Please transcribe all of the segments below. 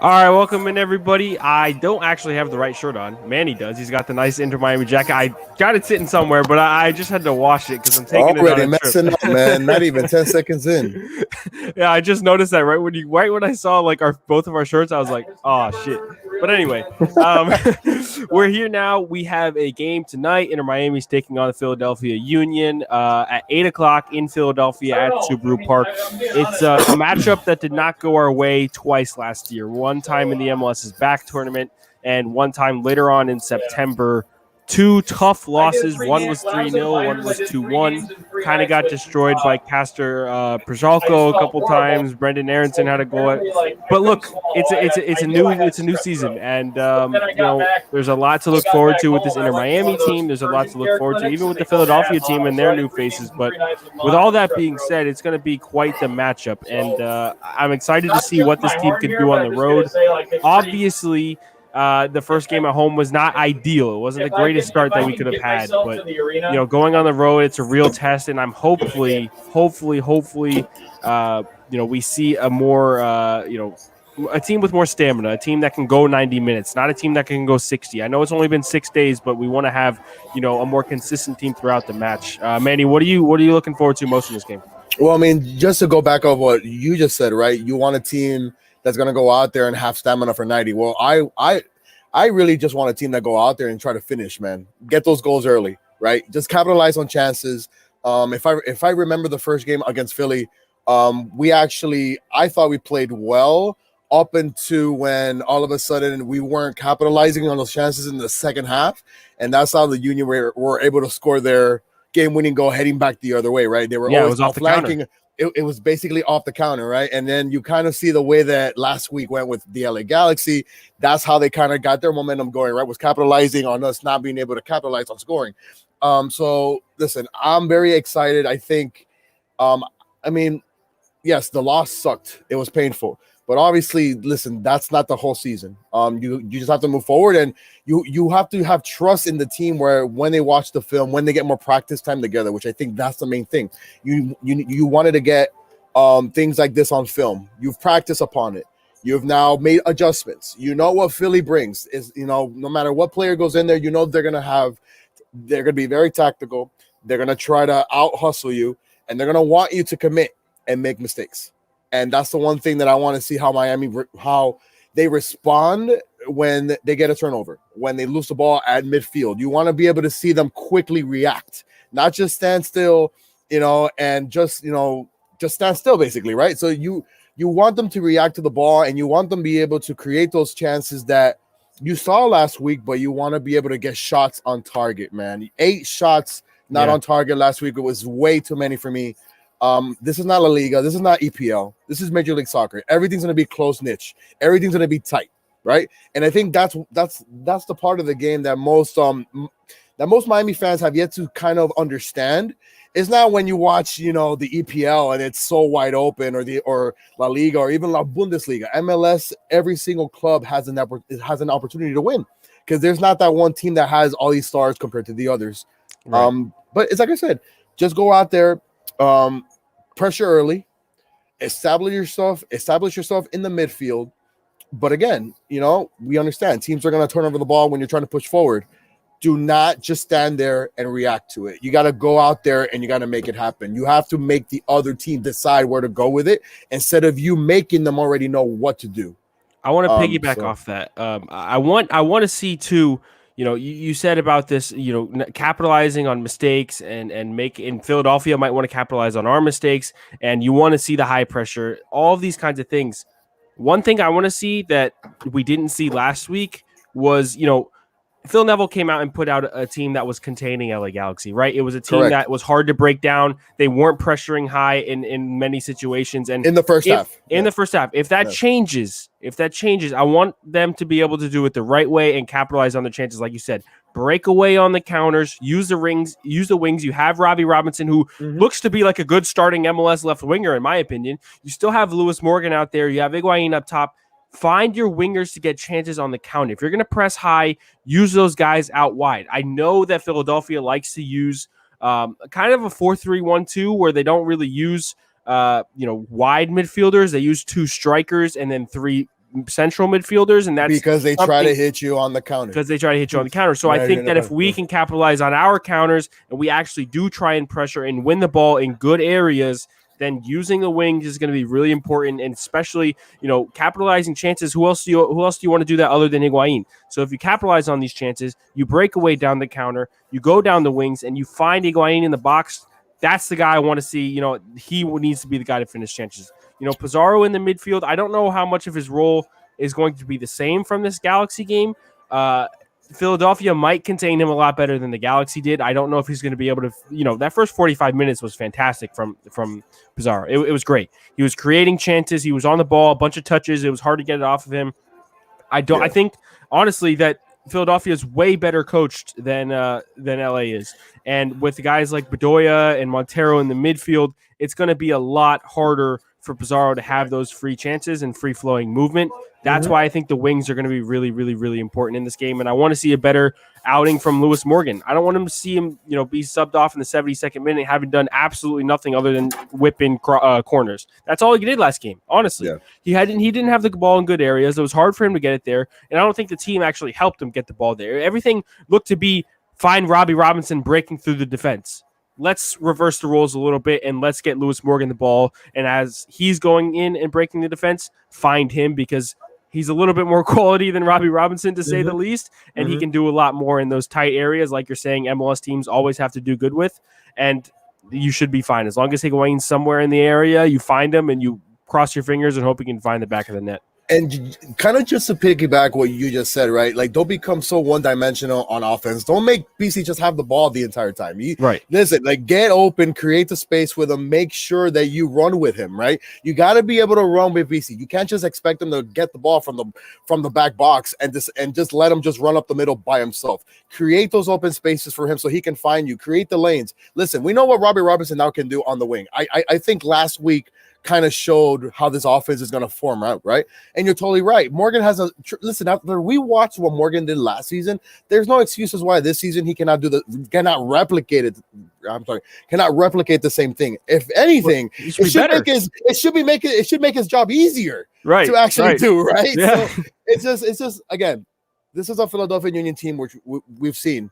All right, welcome in everybody. I don't actually have the right shirt on. Manny does. He's got the nice Inter Miami jacket. I got it sitting somewhere, but I just had to wash it because I'm taking it on Already a trip. messing up, man. Not even 10 seconds in. Yeah, I just noticed that right when I saw like our both of our shirts, I was like, oh shit. But anyway, um, we're here now. We have a game tonight. Inter Miami's taking on the Philadelphia Union at 8 o'clock in Philadelphia at Subaru Park. It's a matchup that did not go our way twice last year. One time in the MLS's back tournament, and one time later on in September. Two tough losses. One was 3-0, one was 2-1. Kind of got destroyed by Castor Prjalko a couple times. Brendan Aronson had a goal. But look, it's a new season, and there's a lot to look forward to with this Inter Miami team. There's a lot to look forward to, even with the Philadelphia team and their new faces. But with all that being said, it's going to be quite the matchup, and I'm excited to see what this team can do on the road. Obviously, the first game at home was not ideal. It wasn't the greatest start that we could have had, but going on the road, it's a real test, and I'm hopefully, we see a more, a team with more stamina, a team that can go 90 minutes, not a team that can go 60. I know it's only been 6 days, but we want to have, a more consistent team throughout the match. Manny, what are you looking forward to most in this game? Well, I mean, just to go back on what you just said, right? You want a team that's going to go out there and have stamina for 90. Well, I really just want a team that go out there and try to finish, man. Get those goals early, right? Just capitalize on chances. If I remember the first game against Philly, I thought we played well up into when all of a sudden we weren't capitalizing on those chances in the second half, and that's how the Union were able to score their game-winning goal heading back the other way, right? They were always outflanking. It was basically off the counter, right? And then you kind of see the way that last week went with the LA Galaxy. That's how they kind of got their momentum going, right? Was capitalizing on us not being able to capitalize on scoring. So listen, I'm very excited. I think, yes, the loss sucked. It was painful. But obviously, listen, that's not the whole season. You just have to move forward, and you have to have trust in the team where when they watch the film, when they get more practice time together, which I think that's the main thing. You wanted to get things like this on film. You've practiced upon it. You've now made adjustments. You know what Philly brings is, no matter what player goes in there, they're gonna be very tactical. They're gonna try to out hustle you, and they're gonna want you to commit and make mistakes. And that's the one thing that I want to see how they respond when they get a turnover, when they lose the ball at midfield. You want to be able to see them quickly react, not just stand still, and just stand still basically, right? So you want them to react to the ball, and you want them to be able to create those chances that you saw last week, but you want to be able to get shots on target, man. 8 shots not on target last week. It was way too many for me. This is not La Liga. This is not EPL. This is Major League Soccer. Everything's going to be close niche. Everything's going to be tight, right? And I think that's the part of the game that most Miami fans have yet to kind of understand. It's not when you watch, the EPL and it's so wide open, or La Liga, or even La Bundesliga. MLS, every single club has an opportunity to win, because there's not that one team that has all these stars compared to the others. Right. But it's like I said, just go out there. Pressure early, establish yourself in the midfield. But again, we understand teams are going to turn over the ball when you're trying to push forward. Do not just stand there and react to it. You got to go out there and you got to make it happen. You have to make the other team decide where to go with it, instead of you making them already know what to do. I want to piggyback off that. I want to see too. You said about this, capitalizing on mistakes and in Philadelphia might want to capitalize on our mistakes, and you want to see the high pressure, all of these kinds of things. One thing I want to see that we didn't see last week was, Phil Neville came out and put out a team that was containing LA Galaxy, right? It was a team that was hard to break down. They weren't pressuring high in many situations. And in the first half. In the first half. If that changes, I want them to be able to do it the right way and capitalize on the chances, like you said. Break away on the counters, use the wings. You have Robbie Robinson, who looks to be like a good starting MLS left winger, in my opinion. You still have Lewis Morgan out there. You have Higuain up top. Find your wingers to get chances on the counter. If you're going to press high, use those guys out wide. I know that Philadelphia likes to use kind of a 4-3-1-2 where they don't really use wide midfielders. They use 2 strikers and then 3 central midfielders, and that's because they try to hit you on the counter. Because they try to hit you on the counter. So I think that if we can capitalize on our counters and we actually do try and pressure and win the ball in good areas, then using the wings is going to be really important, and especially, capitalizing chances. Who else do you want to do that other than Higuain? So if you capitalize on these chances, you break away down the counter, you go down the wings, and you find Higuain in the box. That's the guy I want to see. He needs to be the guy to finish chances. Pizarro in the midfield, I don't know how much of his role is going to be the same from this Galaxy game. Philadelphia might contain him a lot better than the Galaxy did. I don't know if he's going to be able to, that first 45 minutes was fantastic from Pizarro. It was great. He was creating chances. He was on the ball, a bunch of touches. It was hard to get it off of him. I think, honestly, that Philadelphia is way better coached than LA is. And with guys like Bedoya and Montero in the midfield, it's going to be a lot harder for Pizarro to have those free chances and free-flowing movement. That's why I think the wings are going to be really, really, really important in this game. And I want to see a better outing from Lewis Morgan. I don't want him to see him, be subbed off in the 72nd minute, having done absolutely nothing other than whipping corners. That's all he did last game, honestly. Yeah. He didn't have the ball in good areas. It was hard for him to get it there. And I don't think the team actually helped him get the ball there. Everything looked to be find Robbie Robinson breaking through the defense. Let's reverse the roles a little bit and let's get Lewis Morgan the ball. And as he's going in and breaking the defense, find him, because he's a little bit more quality than Robbie Robinson, to say the least, and he can do a lot more in those tight areas, like you're saying, MLS teams always have to do good with, and you should be fine. As long as Higuain's somewhere in the area, you find him and you cross your fingers and hope he can find the back of the net. And kind of just to piggyback what you just said, right? Like, don't become so one-dimensional on offense. Don't make BC just have the ball the entire time. Listen, like, get open, create the space with him, make sure that you run with him, right? You got to be able to run with BC. You can't just expect him to get the ball from the back box and just let him just run up the middle by himself. Create those open spaces for him so he can find you. Create the lanes. Listen, we know what Robbie Robinson now can do on the wing. I think last week kind of showed how this offense is going to form out, right? And you're totally right. Morgan has listen, after we watched what Morgan did last season, there's no excuses why this season he cannot replicate the same thing. If anything, it should make his job easier, right, to actually do, right? Yeah. So it's just again, this is a Philadelphia Union team which we've seen.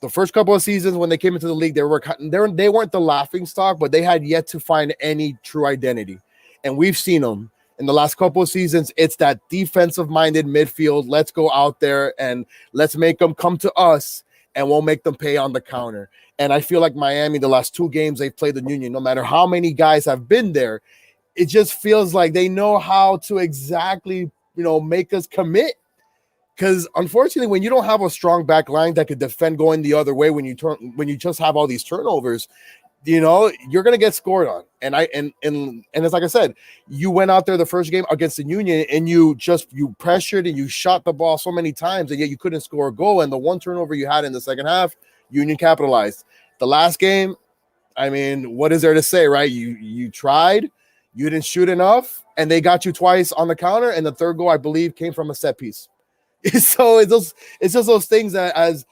The first couple of seasons when they came into the league, they weren't the laughing stock, but they had yet to find any true identity. And we've seen them in the last couple of seasons. It's that defensive-minded midfield. Let's go out there and let's make them come to us, and we'll make them pay on the counter. And I feel like Miami, the last two games they've played the Union, no matter how many guys have been there, it just feels like they know how to exactly, make us commit. Because unfortunately, when you don't have a strong back line that could defend going the other way, when you just have all these turnovers, you're gonna get scored on. And it's like I said, you went out there the first game against the Union and you pressured and you shot the ball so many times, and yet you couldn't score a goal. And the one turnover you had in the second half, Union capitalized. The last game, I mean, what is there to say, right? You tried, you didn't shoot enough, and they got you twice on the counter. And the third goal, I believe, came from a set piece. So it's just those things that as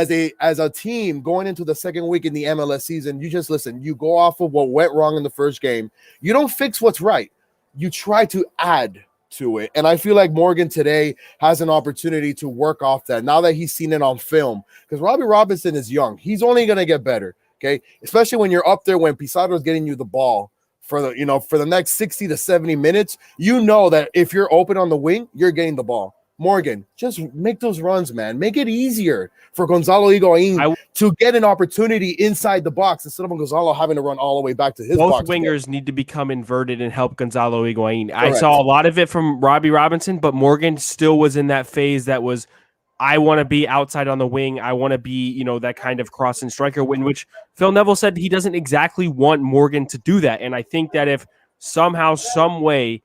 a team going into the second week in the MLS season, you just listen, you go off of what went wrong in the first game. You don't fix what's right. You try to add to it. And I feel like Morgan today has an opportunity to work off that now that he's seen it on film, because Robbie Robinson is young. He's only going to get better. Okay. Especially when you're up there, when Pizarro is getting you the ball for the next 60 to 70 minutes, that if you're open on the wing, you're getting the ball. Morgan, just make those runs, man. Make it easier for Gonzalo Higuain to get an opportunity inside the box instead of Gonzalo having to run all the way back to his box. Both wingers need to become inverted and help Gonzalo Higuain. Correct. I saw a lot of it from Robbie Robinson, but Morgan still was in that phase that was, I want to be outside on the wing. I want to be, that kind of crossing striker, in which Phil Neville said he doesn't exactly want Morgan to do that. And I think that if somehow, some way,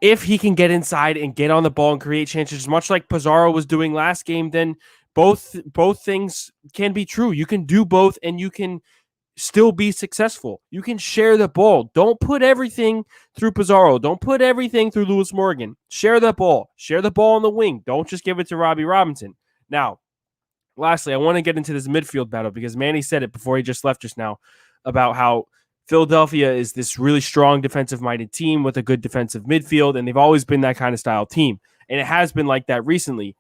if he can get inside and get on the ball and create chances, much like Pizarro was doing last game, then both things can be true. You can do both, and you can still be successful. You can share the ball. Don't put everything through Pizarro. Don't put everything through Lewis Morgan. Share the ball. Share the ball on the wing. Don't just give it to Robbie Robinson. Now, lastly, I want to get into this midfield battle, because Manny said it before he just left just now about how Philadelphia is this really strong defensive-minded team with a good defensive midfield, and they've always been that kind of style team. And it has been like that recently.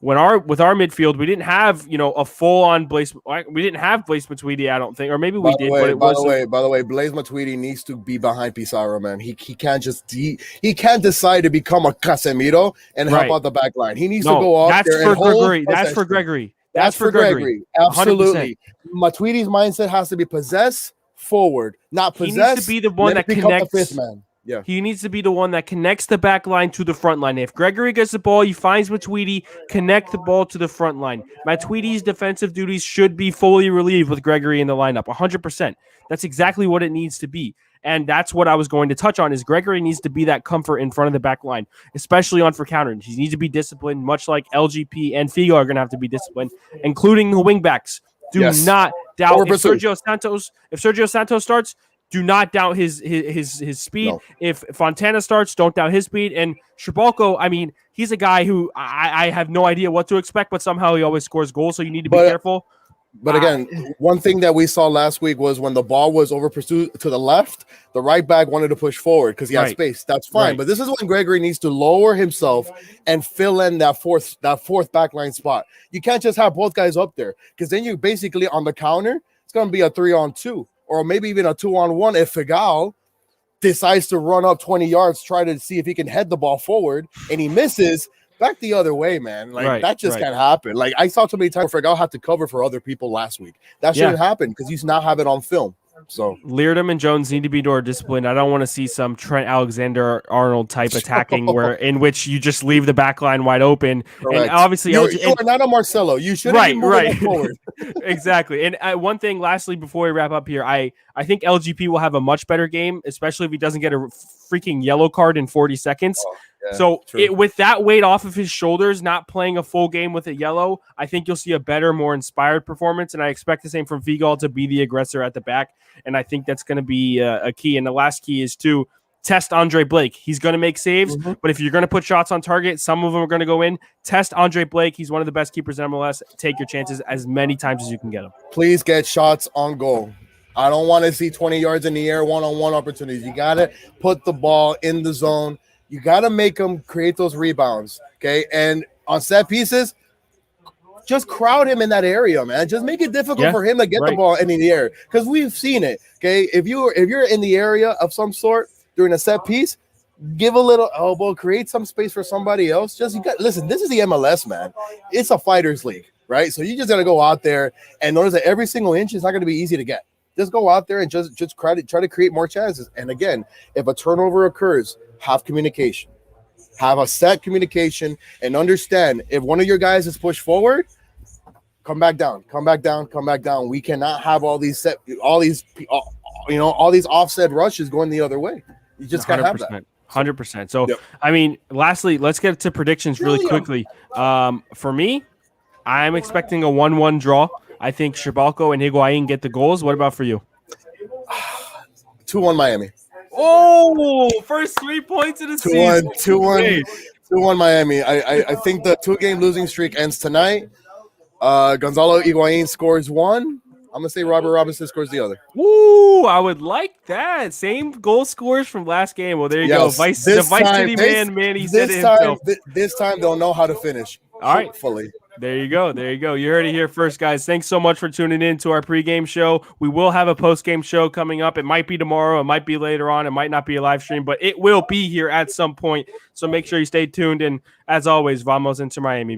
With our midfield, we didn't have a full-on Blaise. We didn't have Blaise Matuidi, I don't think, or maybe we did. But it was by the way, Blaise Matuidi needs to be behind Pizarro, man. He can't just he can't decide to become a Casemiro and help out the back line. He needs to go out there and hold possession. That's for Gregory. That's for Gregory. Absolutely. 100%. Matuidi's mindset has to be possess forward, not possess. He needs to be the one that connects. The fifth man. Yeah. He needs to be the one that connects the back line to the front line. If Gregory gets the ball, he finds Matuidi, connect the ball to the front line. Matuidi's defensive duties should be fully relieved with Gregory in the lineup, 100%. That's exactly what it needs to be. And that's what I was going to touch on is Gregory needs to be that comfort in front of the back line, especially on for countering. He needs to be disciplined, much like LGP and Figo are going to have to be disciplined, including the wingbacks. Do not doubt if Sergio Santos starts. Do not doubt his speed. No. If Fontana starts, don't doubt his speed. And Shabalko, I mean, he's a guy who I have no idea what to expect, but somehow he always scores goals, so you need to be careful. But again, one thing that we saw last week was when the ball was over pursued to the left, the right back wanted to push forward because he had space. That's fine. Right. But this is when Gregory needs to lower himself and fill in that fourth backline spot. You can't just have both guys up there because then you basically on the counter, it's going to be a 3-on-2. Or maybe even a 2-on-1 if Figal decides to run up 20 yards, try to see if he can head the ball forward, and he misses, back the other way, man. Like, that just can't happen. Like, I saw too many times where Figal had to cover for other people last week. That shouldn't happen because you now have it on film. So Leardom and Jones need to be more disciplined. I don't want to see some Trent Alexander-Arnold type attacking in which you just leave the back line wide open. Correct. And obviously, you are not a Marcelo. You shouldn't be moving forward. Exactly. And one thing, lastly, before we wrap up here, I think LGP will have a much better game, especially if he doesn't get a freaking yellow card in 40 seconds. So with that weight off of his shoulders, not playing a full game with a yellow, I think you'll see a better, more inspired performance. And I expect the same from Figal to be the aggressor at the back. And I think that's going to be a key. And the last key is to test Andre Blake. He's going to make saves, but if you're going to put shots on target, some of them are going to go in. Test Andre Blake. He's one of the best keepers in MLS. Take your chances as many times as you can get them. Please get shots on goal. I don't want to see 20 yards in the air, one-on-one opportunities. You got to put the ball in the zone. You got to make them create those rebounds, okay? And on set pieces, just crowd him in that area, man. Just make it difficult for him to get the ball in the air because we've seen it, okay? If you're in the area of some sort during a set piece, give a little elbow, create some space for somebody else. Listen, this is the MLS, man. It's a fighters league, right? So you just got to go out there and notice that every single inch is not going to be easy to get. Just go out there and just try to create more chances. And again, if a turnover occurs, have communication. Have a set communication and understand if one of your guys is pushed forward, come back down. We cannot have all these offset rushes going the other way. You just gotta have that. 100%. So, I mean, lastly, let's get to predictions really quickly. For me, I'm expecting a 1-1 draw. I think Shabalko and Higuain get the goals. What about for you? 2-1 Miami. Oh, first 3 points of the season. 2-1 Miami. I think the 2-game losing streak ends tonight. Gonzalo Higuain scores 1. I'm going to say Robert Robinson scores the other. Ooh, I would like that. Same goal scores from last game. Well, there you go. Vice City man, he said it himself. This time they'll know how to finish. All right. Hopefully. There you go. You heard it here first, guys. Thanks so much for tuning in to our pregame show. We will have a postgame show coming up. It might be tomorrow. It might be later on. It might not be a live stream, but it will be here at some point. So make sure you stay tuned. And as always, vamos into Miami.